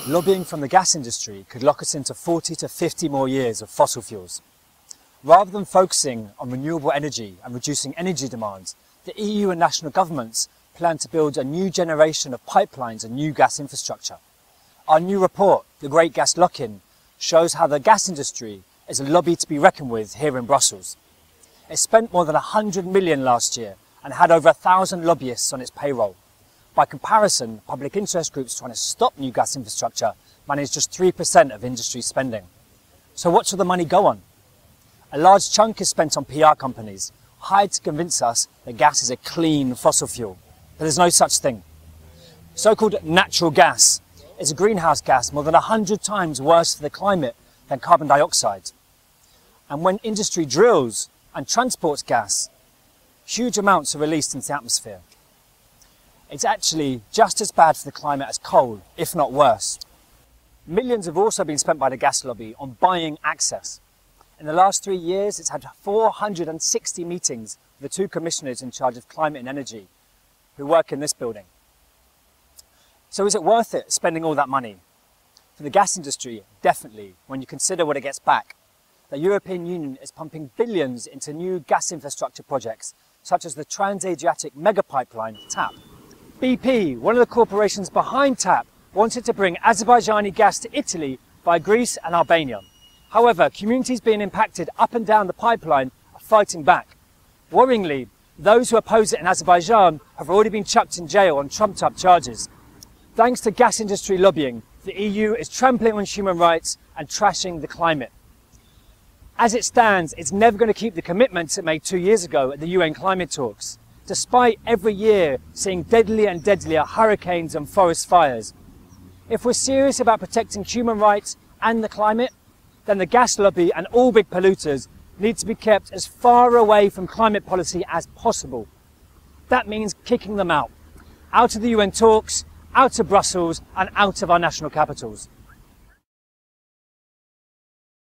Lobbying from the gas industry could lock us into 40 to 50 more years of fossil fuels. Rather than focusing on renewable energy and reducing energy demand, the EU and national governments plan to build a new generation of pipelines and new gas infrastructure. Our new report, The Great Gas Lock-in, shows how the gas industry is a lobby to be reckoned with here in Brussels. It spent more than 100 million last year and had over 1,000 lobbyists on its payroll. By comparison, public interest groups trying to stop new gas infrastructure manage just 3% of industry spending. So what should the money go on? A large chunk is spent on PR companies, hired to convince us that gas is a clean fossil fuel. But there's no such thing. So-called natural gas is a greenhouse gas more than 100 times worse for the climate than carbon dioxide. And when industry drills and transports gas, huge amounts are released into the atmosphere. It's actually just as bad for the climate as coal, if not worse. Millions have also been spent by the gas lobby on buying access. In the last 3 years, it's had 460 meetings with the two commissioners in charge of climate and energy who work in this building. So is it worth it spending all that money? For the gas industry, definitely, when you consider what it gets back. The European Union is pumping billions into new gas infrastructure projects, such as the Trans-Adriatic mega pipeline, TAP. BP, one of the corporations behind TAP, wanted to bring Azerbaijani gas to Italy via Greece and Albania. However, communities being impacted up and down the pipeline are fighting back. Worryingly, those who oppose it in Azerbaijan have already been chucked in jail on trumped-up charges. Thanks to gas industry lobbying, the EU is trampling on human rights and trashing the climate. As it stands, it's never going to keep the commitments it made 2 years ago at the UN climate talks, despite every year seeing deadlier and deadlier hurricanes and forest fires. If we're serious about protecting human rights and the climate, then the gas lobby and all big polluters need to be kept as far away from climate policy as possible. That means kicking them out of the UN talks, out of Brussels and out of our national capitals.